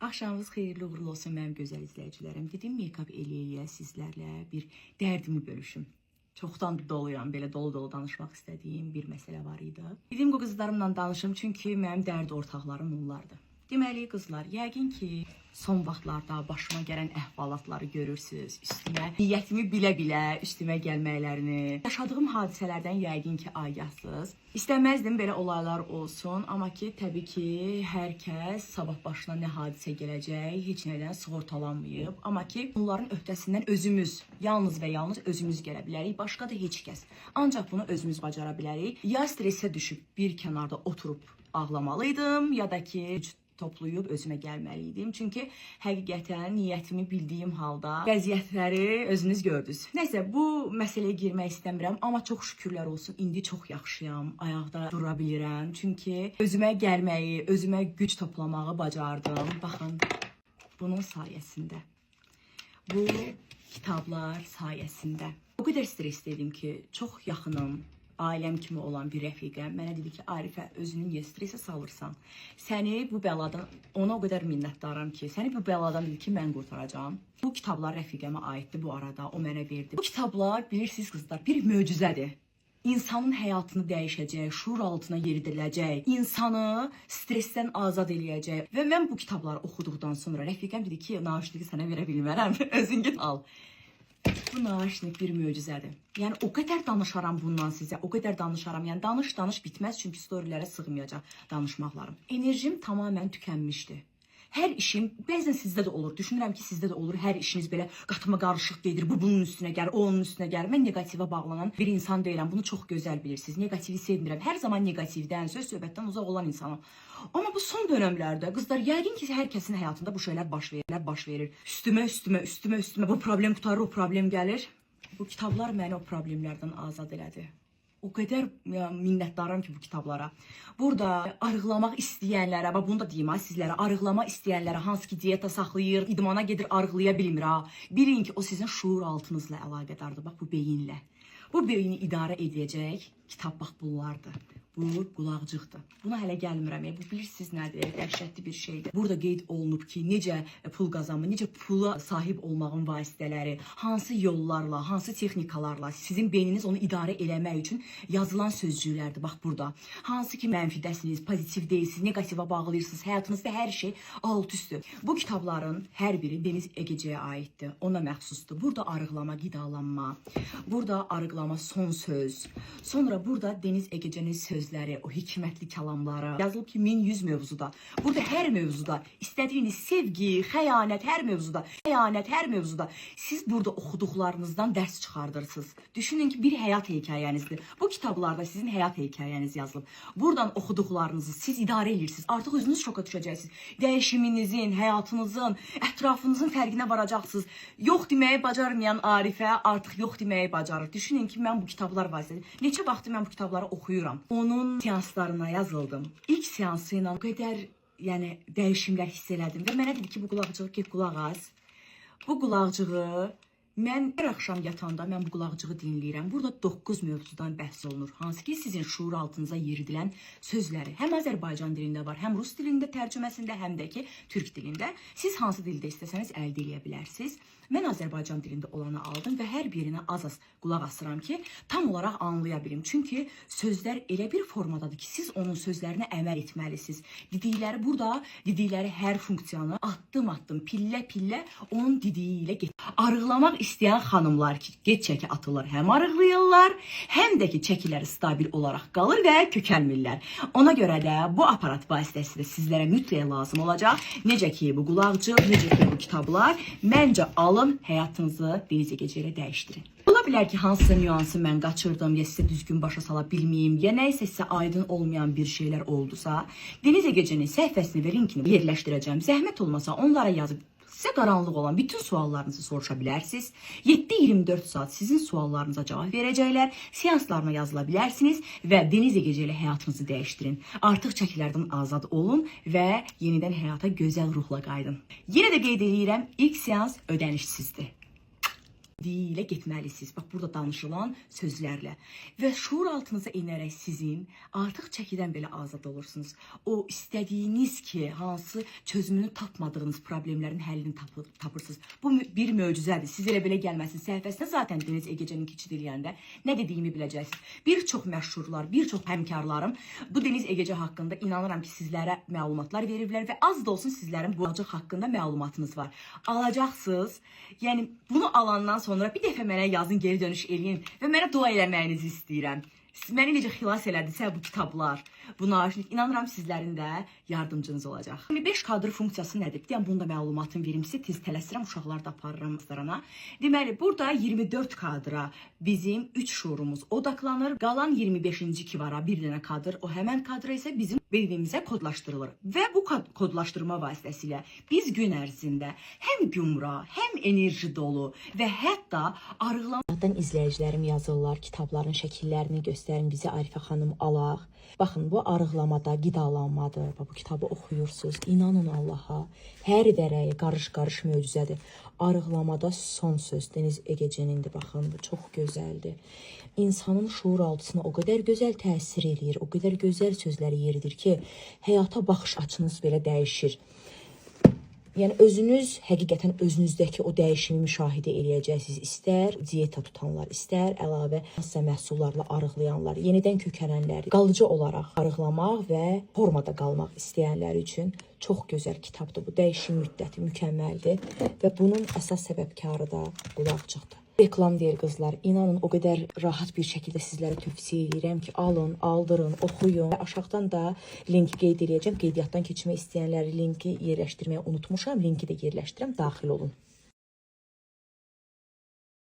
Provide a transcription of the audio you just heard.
Axşamınız xeyirli uğurlu olsun mənim gözəl izləyicilərim. Dedim make-up eləyə sizlərlə bir dərdimi bölüşüm. Çoxdan doluyam, belə dolu-dolu danışmaq istədiyim bir məsələ var idi. Dedim bu qızlarımla danışım çünki mənim dərd ortaqlarım onlardır. Deməli qızlar, yəqin ki son vaxtlarda başıma gələn əhvalatları görürsünüz. Üstümə niyyətimi bilə-bilə üstümə gəlməklərini, yaşadığım hadisələrdən yəqin ki agahsınız. İstəməzdim belə olaylar olsun, amma ki təbii ki hər kəs sabah başına nə hadisə gələcək, heç nədən sığortalanmayıb. Amma ki bunların öhdəsindən özümüz, yalnız və yalnız özümüz gələ bilərik, başqa da heç kəs. Ancaq bunu özümüz bacara bilərik. Ya stresə düşüb bir kənarda oturub ağlamalıydım, ya da ki toplayıb özümə gəlməliydim. Çünki həqiqətən niyyətimi bildiyim halda vəziyyətləri özünüz gördünüz. Nəysə, bu məsələyə girmək istəmirəm, amma çox şükürlər olsun, indi çox yaxşıyam, ayaqda dura bilirəm. Çünki özümə gəlməyi, özümə güc toplamağı bacardım. Baxın, bunun sayəsində, bu kitablar sayəsində. O qədər stresdeydim ki, çox yaxınım, ailəm kimi olan bir rəfiqəm mənə dedi ki, Arifə, özünü niyə stresə salırsan? Səni bu bəladan, ona o qədər minnətdaram ki, səni bu bəladan dedi ki, mən qurtaracağam. Bu kitablar rəfiqəmə aiddir bu arada, o mənə verdi. Bu kitablar, bilirsiniz qızlar, bir möcüzədir. İnsanın həyatını dəyişəcək, şuur altına yeridiləcək, insanı stressdən azad eləyəcək. Və mən bu kitabları oxuduqdan sonra rəfiqəm dedi ki, naşniqi sənə verə bilmərəm, özün git al. Bu naşnik bir möcüzədir. Yəni o qədər danışaram bundan sizə, o qədər danışaram. Yəni danış bitməz çünki storylərə sığmayacaq danışmaqlarım. Enerjim tamamilə tükənmişdi. Hər işim, bəzən sizdə də olur, düşünürəm ki sizdə də olur, hər işiniz belə qatıma qarışıq gedir, bu bunun üstünə gəlir, o onun üstünə gəlir. Mən negativə bağlanan bir insan deyiləm, bunu çox gözəl bilirsiniz. Negativi sevmirəm, hər zaman negativdən, söz-söhbətdən uzaq olan insanım. Amma bu son dönəmlərdə qızlar, yəqin ki hər kəsin həyatında bu şeylər baş verir. Üstümə, bu problem qutarır, o problem gəlir. Bu kitablar məni o problemlərdən azad elədi. O qədər minnətdaram ki bu kitablara. Burada arıqlamaq istəyənlərə, bunu da deyim ha sizlərə, arıqlama istəyənlərə, hansı ki diyeta saxlayır, idmana gedir, arıqlaya bilmir ha. Bilin ki o sizin şuur altınızla əlaqədardır, bax bu beyinlə. Bu beyni idarə edəcək kitab bax bunlardır. Bu qulaqcıqdır. Buna hələ gəlmirəm. Bu bilirsiniz nədir? Dəhşətli bir şeydir. Burada qeyd olunub ki, necə pul qazanma, necə pula sahib olmağın vasitələri, hansı yollarla, hansı texnikalarla sizin beyniniz onu idarə eləmək üçün yazılan sözcüklərdir. Bax burada. Hansı ki mənfidəsiniz, pozitiv deyilsiniz, negativə bağlayırsınız, həyatınızda hər şey alt üstü. Bu kitabların hər biri Deniz Egeciyə aiddir. Ona məxsusdur. Burada arıqlama, qidalanma, burada arıqlama son söz. Sonra burada Deniz Egecənin sözləri, o hikmətli kəlamları yazılıb ki 1100 mövzuda. Burada hər mövzuda istədiyiniz sevgi, xəyanət, hər mövzuda siz burada oxuduqlarınızdan dərs çıxardırsınız. Düşünün ki bir həyat hekayənizdir. Bu kitablarda sizin həyat hekayəniz yazılıb. Buradan oxuduqlarınızı siz idarə edirsiniz. Artıq özünüz şoka düşəcəksiniz. Dəyişiminizin, həyatınızın, ətrafınızın fərqinə varacaqsınız. Yox deməyi bacarmayan Arifə artıq yox deməyi bacarır. Düşünün ki mən bu kitablar vasitəsilə neçə vaxtdır mən bu kitabları oxuyuram. Onun seanslarına yazıldım. İlk seansı ilə o qədər dəyişimlər hiss elədim və mənə dedi ki bu qulaqcığı get qulaq as. Bu qulaqcığı mən hər axşam yatanda mən bu qulaqcığı dinləyirəm. Burada 9 mövzudan bəhs olunur. Hansı ki sizin şuur altınıza yeridilən sözləri həm Azərbaycan dilində var, həm Rus dilində tərcüməsində, həm də ki Türk dilində. Siz hansı dildə istəsəniz əldə edə bilərsiniz. Mən Azərbaycan dilində olanı aldım və hər birinə az-az qulaq asıram ki, tam olaraq anlaya bilim. Çünki sözlər elə bir formadadır ki, siz onun sözlərinə əməl etməlisiniz. Dedikləri hər funksiyanı addım-addım, pillə-pillə onun dediyi ilə get. Arıqlamaq istəyən xanımlar ki, get çəki atılır, həm arıqlayırlar, həm də ki çəkiləri stabil olaraq qalır və kökəlmirlər. Ona görə də bu aparat vasitəsilə sizlərə mütləq lazım olacaq. Necə ki bu qulaqcıq, necə ki bu kitablar, məncə alın, həyatınızı Deniz Egeci ilə dəyişdirin. Ola bilər ki, hansısa nüansı mən qaçırdım, ya sizə düzgün başa sala bilməyim, ya nəysə sizə aydın olmayan bir şeylər oldusa, Deniz Egecinin səhifəsini və linkini yerləşdirəcəm. Zəhmət olmasa onlara yazıb sizə qaranlıq olan bütün suallarınızı soruşa bilərsiniz. 7-24 saat sizin suallarınıza cavab verəcəklər. Seanslarına yazıla bilərsiniz və Deniz Egeci ilə həyatınızı dəyişdirin. Artıq çəkilərdən azad olun və yenidən həyata gözəl ruhla qayıdın. Yenə də qeyd edirəm, ilk seans ödənişsizdir. ilə getməlisiniz. Bax, burada danışılan sözlərlə. Və şuur altınıza inərək sizin artıq çəkidən belə azad olursunuz. O istədiyiniz ki, hansı çözümünü tapmadığınız problemlərin həllini tapırsınız. Bu bir möcüzədir. Siz elə belə gəlməsiniz. Səhifəsində zaten Deniz Egece'nin keçid eləyəndə nə dediyimi biləcəksiniz. Bir çox məşhurlar, bir çox həmkarlarım bu Deniz Egece haqqında inanıram ki, sizlərə məlumatlar veriblər və az da olsun sizlərin bu alacaq haqqında məlumatınız var. Alacaqsınız. Yəni bunu alandan sonra bir dəfə mənə yazın, geri dönüş eləyin və mənə dua eləməyinizi istəyirəm. Məni necə xilas elədisə bu kitablar, bu naşinik, inanıram sizlərin də yardımcınız olacaq. 25 kadr funksiyası nədir? Deyəm, bunda məlumatını verim sizə, tez tələsirəm, uşaqlar da aparıram restorana. Deməli, burada 24 kadra bizim 3 şuurumuz odaklanır. Qalan 25-ci ki var, bir dənə kadr, o həmən kadra isə bizim beynimizə kodlaşdırılır. Və bu kodlaşdırma vasitəsilə biz gün ərzində həm gümrah, həm enerji dolu və hətta arıqlamadan izləyicilərim yazırlar, kitabların şəkillərini göstərin, bizi Arifə xanım alaq. Baxın, bu arıqlamada qidalanmadır. Bu kitabı oxuyursunuz. İnanın Allaha, hər dərəyi qarış-qarış möcüzədir. Arıqlamada son söz Deniz Egece'nindir. Baxın, bu çox gözəldir. İnsanın şuur altısına o qədər gözəl təsir edir, o qədər gözəl sözləri yeridir ki, həyata baxış açınız belə dəyişir. Yəni özünüz həqiqətən özünüzdəki o dəyişimi müşahidə eləyəcəksiniz. İstər diyeta tutanlar, istər əlavə hansısa məhsullarla arıqlayanlar, yenidən kökələnlər, qalıcı olaraq arıqlamaq və formada qalmaq istəyənlər üçün çox gözəl kitabdır. Bu dəyişim müddəti mükəmməldir və bunun əsas səbəbkarı da qulaqçıqdır. Reklam deyir qızlar, inanın o qədər rahat bir şəkildə sizlərə tövsiyə edirəm ki, alın, aldırın, oxuyun. Və aşağıdan da linki qeyd edəcəm. Qeydiyyatdan keçmək istəyənləri linki yerləşdirməyi unutmuşam. Linki də yerləşdirəm, daxil olun.